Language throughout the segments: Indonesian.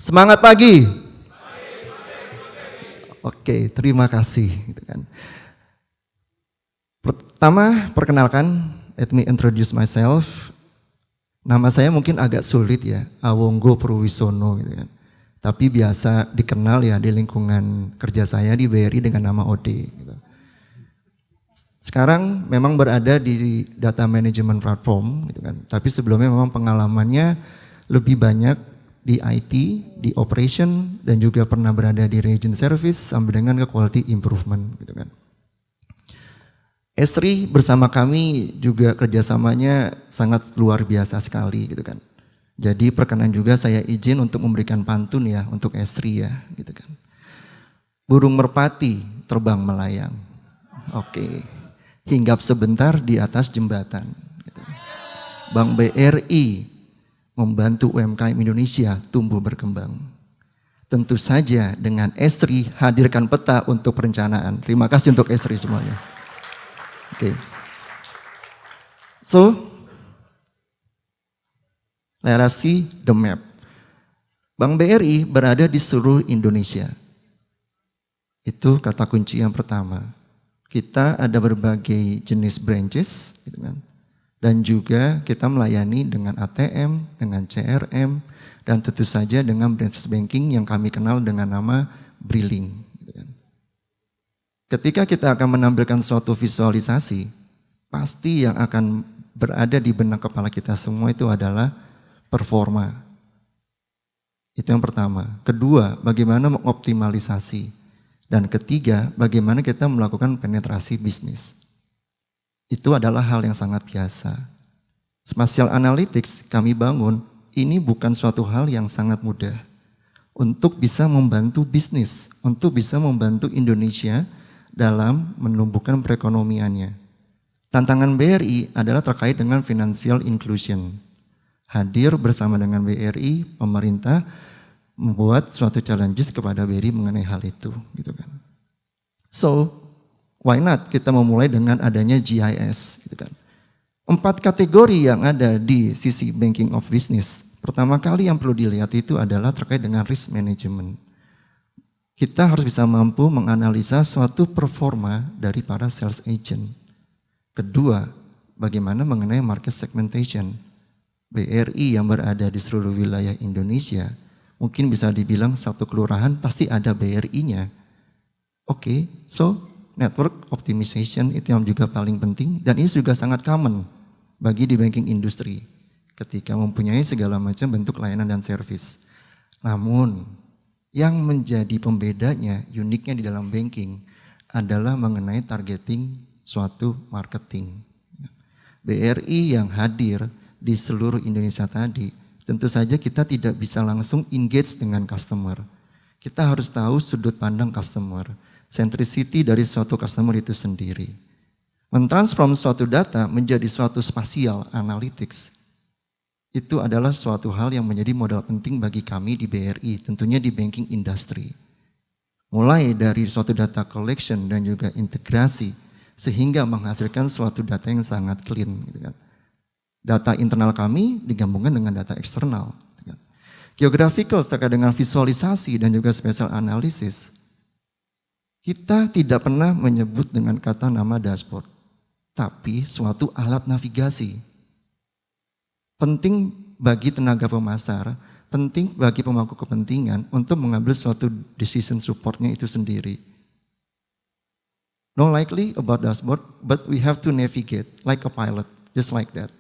Semangat pagi. Oke, terima kasih. Gitu kan. Pertama, perkenalkan, let me introduce myself. Nama saya mungkin agak sulit ya, Awonggo Purwisono gitu kan. Tapi biasa dikenal ya di lingkungan kerja saya di BRI dengan nama Ode. Gitu. Sekarang memang berada di data management platform, gitu kan. Tapi sebelumnya memang pengalamannya lebih banyak di IT, di operation, dan juga pernah berada di region service sampai dengan ke quality improvement, gitu kan. Esri bersama kami juga kerjasamanya sangat luar biasa sekali, gitu kan. Jadi perkenan juga saya izin untuk memberikan pantun ya untuk Esri ya, gitu kan. Burung merpati terbang melayang, oke. Hinggap sebentar di atas jembatan. Gitu. Bank BRI membantu UMKM Indonesia tumbuh berkembang. Tentu saja dengan Esri hadirkan peta untuk perencanaan. Terima kasih untuk Esri semuanya. Oke. So, let us see the map. Bank BRI berada di seluruh Indonesia. Itu kata kunci yang pertama. Kita ada berbagai jenis branches, gitu kan. Dan juga kita melayani dengan ATM, dengan CRM, dan tentu saja dengan branches banking yang kami kenal dengan nama Briling. Gitu kan. Ketika kita akan menampilkan suatu visualisasi, pasti yang akan berada di benak kepala kita semua itu adalah performa. Itu yang pertama. Kedua, bagaimana mengoptimalisasi. Dan ketiga, bagaimana kita melakukan penetrasi bisnis. Itu adalah hal yang sangat biasa. Spatial Analytics kami bangun, ini bukan suatu hal yang sangat mudah. Untuk bisa membantu bisnis, untuk bisa membantu Indonesia dalam menumbuhkan perekonomiannya. Tantangan BRI adalah terkait dengan financial inclusion. Hadir bersama dengan BRI, pemerintah, membuat suatu challenges kepada BRI mengenai hal itu, gitu kan. So, why not kita memulai dengan adanya GIS, gitu kan. 4 kategori yang ada di sisi banking of business. Pertama kali yang perlu dilihat itu adalah terkait dengan risk management. Kita harus bisa mampu menganalisa suatu performa dari para sales agent. Kedua, bagaimana mengenai market segmentation. BRI yang berada di seluruh wilayah Indonesia, mungkin bisa dibilang satu kelurahan pasti ada BRI-nya. Oke, so network optimization itu yang juga paling penting dan ini juga sangat common bagi di banking industry ketika mempunyai segala macam bentuk layanan dan service. Namun yang menjadi pembedanya, uniknya di dalam banking adalah mengenai targeting suatu marketing. BRI yang hadir di seluruh Indonesia tadi, tentu saja kita tidak bisa langsung engage dengan customer. Kita harus tahu sudut pandang customer, centricity dari suatu customer itu sendiri. Mentransform suatu data menjadi suatu spatial analytics, itu adalah suatu hal yang menjadi modal penting bagi kami di BRI, tentunya di banking industry. Mulai dari suatu data collection dan juga integrasi, sehingga menghasilkan suatu data yang sangat clean. Gitu kan. Data internal kami digabungkan dengan data eksternal. Geographical terkait dengan visualisasi dan juga spatial analysis. Kita tidak pernah menyebut dengan kata nama dashboard, tapi suatu alat navigasi. Penting bagi tenaga pemasar, penting bagi pemangku kepentingan untuk mengambil suatu decision supportnya itu sendiri. No likely about dashboard, but we have to navigate like a pilot, just like that.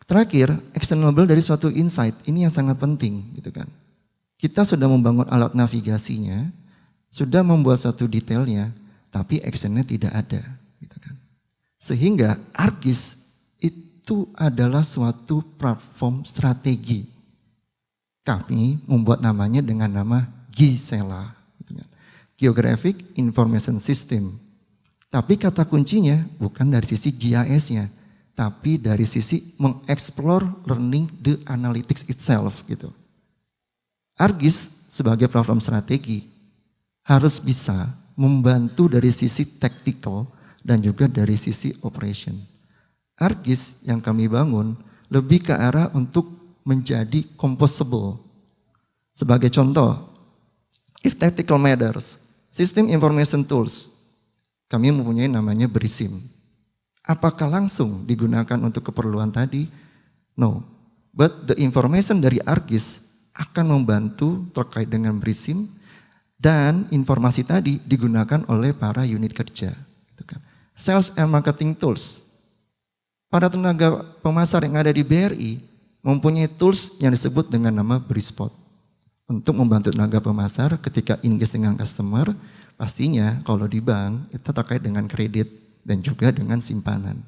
Terakhir, actionable dari suatu insight, ini yang sangat penting, gitu kan. Kita sudah membangun alat navigasinya, sudah membuat suatu detailnya, tapi actionnya tidak ada, gitu kan. Sehingga Argis itu adalah suatu platform strategi. Kami membuat namanya dengan nama Gisela, gitu kan. Geographic Information System. Tapi kata kuncinya bukan dari sisi GIS-nya, tapi dari sisi mengeksplor learning the analytics itself gitu. Argis sebagai platform strategi harus bisa membantu dari sisi tactical dan juga dari sisi operation. Argis yang kami bangun lebih ke arah untuk menjadi composable. Sebagai contoh, if tactical matters, System Information Tools, kami mempunyai namanya BRISIM. Apakah langsung digunakan untuk keperluan tadi? No. But the information dari ArcGIS akan membantu terkait dengan BRISIM dan informasi tadi digunakan oleh para unit kerja. Sales and Marketing Tools. Para tenaga pemasar yang ada di BRI mempunyai tools yang disebut dengan nama BRISPOT. Untuk membantu tenaga pemasar ketika engage dengan customer, pastinya kalau di bank itu terkait dengan kredit dan juga dengan simpanan.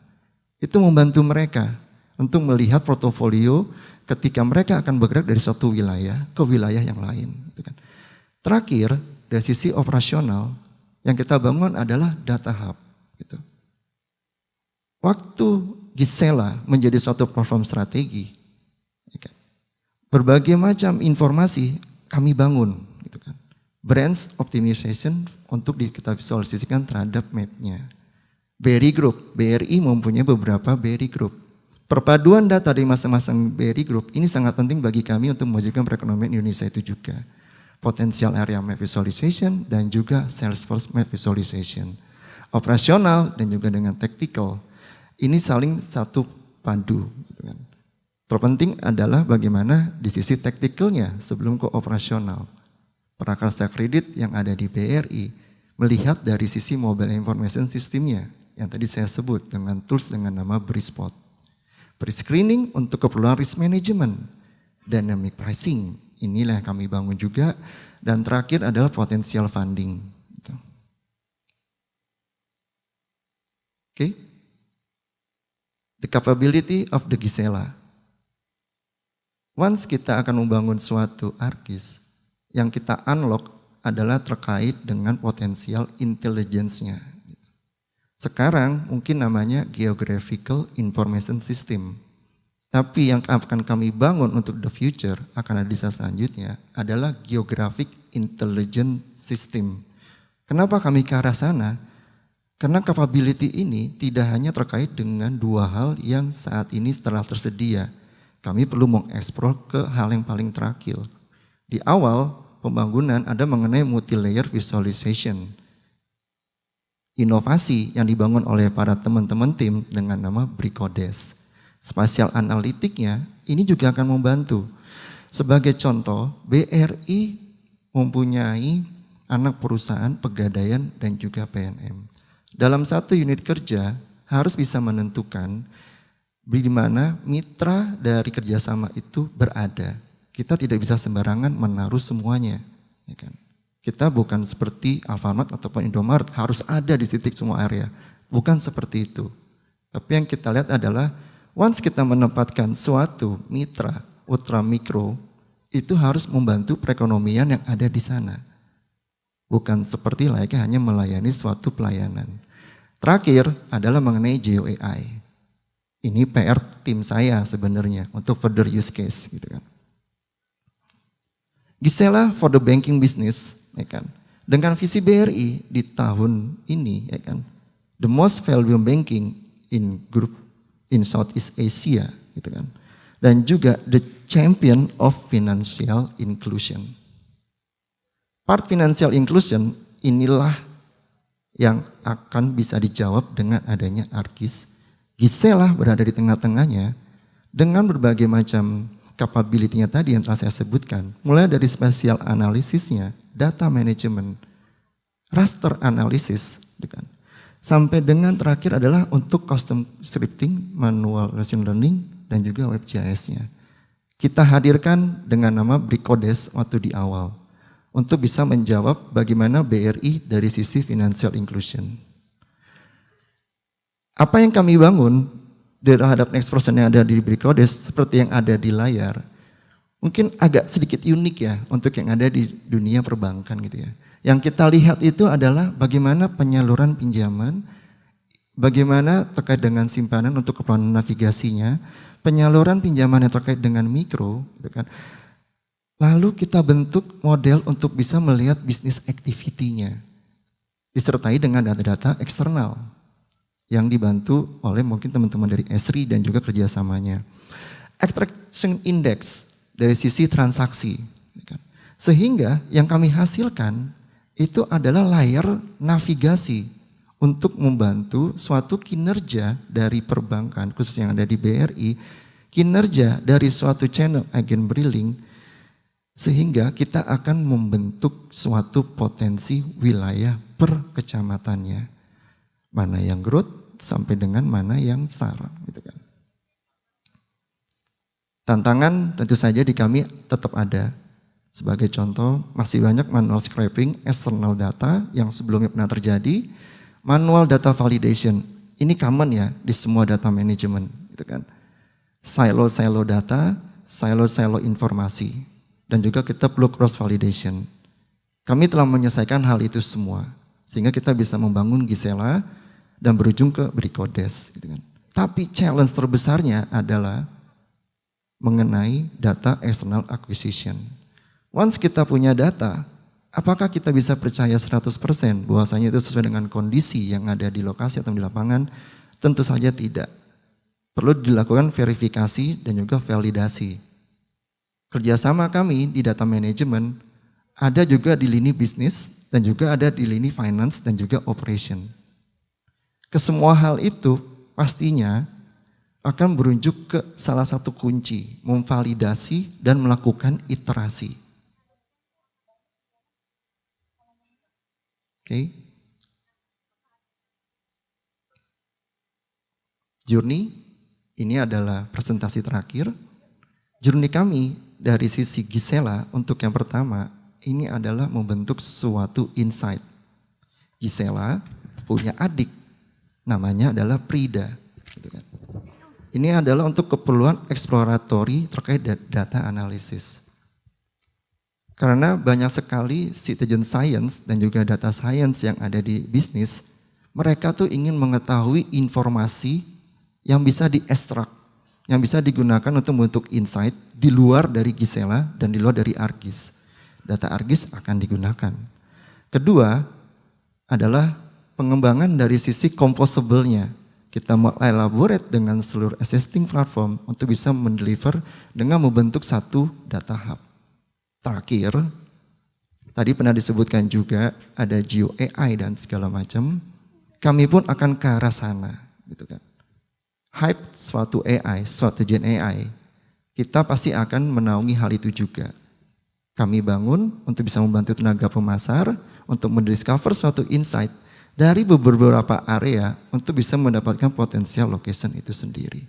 Itu membantu mereka untuk melihat portofolio ketika mereka akan bergerak dari suatu wilayah ke wilayah yang lain. Terakhir, dari sisi operasional, yang kita bangun adalah data hub. Waktu Gisela menjadi suatu platform strategi, berbagai macam informasi kami bangun. Branch optimization untuk kita visualisasikan terhadap mapnya. BRI Group, BRI mempunyai beberapa BRI Group. Perpaduan data dari masing-masing BRI Group ini sangat penting bagi kami untuk mewujudkan perekonomian Indonesia itu juga. Potensial area map visualization dan juga Salesforce map visualization. Operasional dan juga dengan tactical. Ini saling satu padu. Terpenting adalah bagaimana di sisi tacticalnya sebelum ke operasional. Prakarsa kredit yang ada di BRI melihat dari sisi mobile information systemnya yang tadi saya sebut dengan tools dengan nama BRISPOT. Pre-screening untuk keperluan risk management, dynamic pricing, inilah yang kami bangun juga, dan terakhir adalah potensial funding. Oke. The capability of the Gisela. Once kita akan membangun suatu ArcGIS, yang kita unlock adalah terkait dengan potensial intelligence-nya. Sekarang mungkin namanya Geographical Information System. Tapi yang akan kami bangun untuk the future, akan ada di selanjutnya, adalah Geographic Intelligence System. Kenapa kami ke arah sana? Karena capability ini tidak hanya terkait dengan dua hal yang saat ini telah tersedia. Kami perlu mengeksplor ke hal yang paling terakhir. Di awal pembangunan ada mengenai multi-layer visualization. Inovasi yang dibangun oleh para teman-teman tim dengan nama Bricodes. Spatial analitiknya ini juga akan membantu. Sebagai contoh, BRI mempunyai anak perusahaan Pegadaian dan juga PNM. Dalam satu unit kerja harus bisa menentukan di mana mitra dari kerjasama itu berada. Kita tidak bisa sembarangan menaruh semuanya. Ya kan? Kita bukan seperti Alfamart ataupun Indomaret harus ada di titik semua area. Bukan seperti itu. Tapi yang kita lihat adalah once kita menempatkan suatu mitra ultra mikro, itu harus membantu perekonomian yang ada di sana. Bukan seperti layaknya hanya melayani suatu pelayanan. Terakhir adalah mengenai GeoAI. Ini PR tim saya sebenarnya untuk further use case gitu kan. Gisela for the banking business, ya kan. Dengan visi BRI di tahun ini, ya kan. The most valuable banking in group in Southeast Asia, gitu kan. Dan juga the champion of financial inclusion. Part financial inclusion inilah yang akan bisa dijawab dengan adanya ArcGIS. Gisela berada di tengah-tengahnya dengan berbagai macam capability-nya tadi yang telah saya sebutkan. Mulai dari spatial analisisnya, data management, raster analysis, sampai dengan terakhir adalah untuk custom scripting, manual machine learning, dan juga WebGIS-nya. Kita hadirkan dengan nama Bricodes waktu di awal untuk bisa menjawab bagaimana BRI dari sisi financial inclusion. Apa yang kami bangun terhadap next version yang ada di Bricodes seperti yang ada di layar, mungkin agak sedikit unik ya untuk yang ada di dunia perbankan gitu ya. Yang kita lihat itu adalah bagaimana penyaluran pinjaman, bagaimana terkait dengan simpanan untuk keperluan navigasinya, penyaluran pinjaman yang terkait dengan mikro, gitu kan. Lalu kita bentuk model untuk bisa melihat bisnis activity-nya, disertai dengan data-data eksternal yang dibantu oleh mungkin teman-teman dari Esri dan juga kerjasamanya. Attraction Index dari sisi transaksi. Sehingga yang kami hasilkan itu adalah layar navigasi untuk membantu suatu kinerja dari perbankan, khusus yang ada di BRI, kinerja dari suatu channel agen briling, sehingga kita akan membentuk suatu potensi wilayah per kecamatannya. Mana yang growth sampai dengan mana yang star, gitu kan. Tantangan tentu saja di kami tetap ada. Sebagai contoh, masih banyak manual scraping external data yang sebelumnya pernah terjadi. Manual data validation, ini common ya di semua data management, gitu kan. Silo-silo data, silo-silo informasi, dan juga kita perlu cross validation. Kami telah menyelesaikan hal itu semua, sehingga kita bisa membangun Gisela dan berujung ke Bricodes, gitu kan. Tapi challenge terbesarnya adalah mengenai data external acquisition. Once kita punya data, apakah kita bisa percaya 100% bahwasanya itu sesuai dengan kondisi yang ada di lokasi atau di lapangan? Tentu saja tidak. Perlu dilakukan verifikasi dan juga validasi. Kerjasama kami di data management ada juga di lini bisnis dan juga ada di lini finance dan juga operation. Kesemua hal itu pastinya akan berunjuk ke salah satu kunci, memvalidasi dan melakukan iterasi. Oke. Journey, ini adalah presentasi terakhir. Journey kami dari sisi Gisela untuk yang pertama, ini adalah membentuk suatu insight. Gisela punya adik, namanya adalah Prida. Gitu kan. Ini adalah untuk keperluan eksploratory terkait data analisis. Karena banyak sekali citizen science dan juga data science yang ada di bisnis, mereka tuh ingin mengetahui informasi yang bisa diekstrak, yang bisa digunakan untuk membentuk insight di luar dari Gisela dan di luar dari Argis. Data Argis akan digunakan. Kedua adalah pengembangan dari sisi composable-nya. Kita mau elaborate dengan seluruh existing platform untuk bisa mendeliver dengan membentuk satu data hub. Terakhir, tadi pernah disebutkan juga ada Geo AI dan segala macam. Kami pun akan ke arah sana, gitu kan. Hype suatu AI, suatu Gen AI, kita pasti akan menaungi hal itu juga. Kami bangun untuk bisa membantu tenaga pemasar untuk mendiscover suatu insight dari beberapa area untuk bisa mendapatkan potensial location itu sendiri.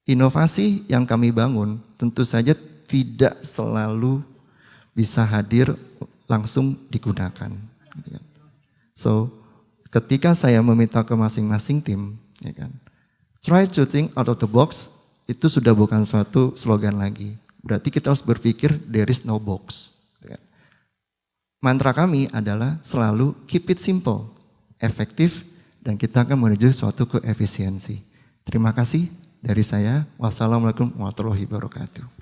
Inovasi yang kami bangun tentu saja tidak selalu bisa hadir langsung digunakan. So, ketika saya meminta ke masing-masing tim, ya kan, try to think out of the box, itu sudah bukan suatu slogan lagi. Berarti kita harus berpikir there is no box. Mantra kami adalah selalu keep it simple, efektif, dan kita akan menuju suatu keefisiensi. Terima kasih dari saya. Wassalamualaikum warahmatullahi wabarakatuh.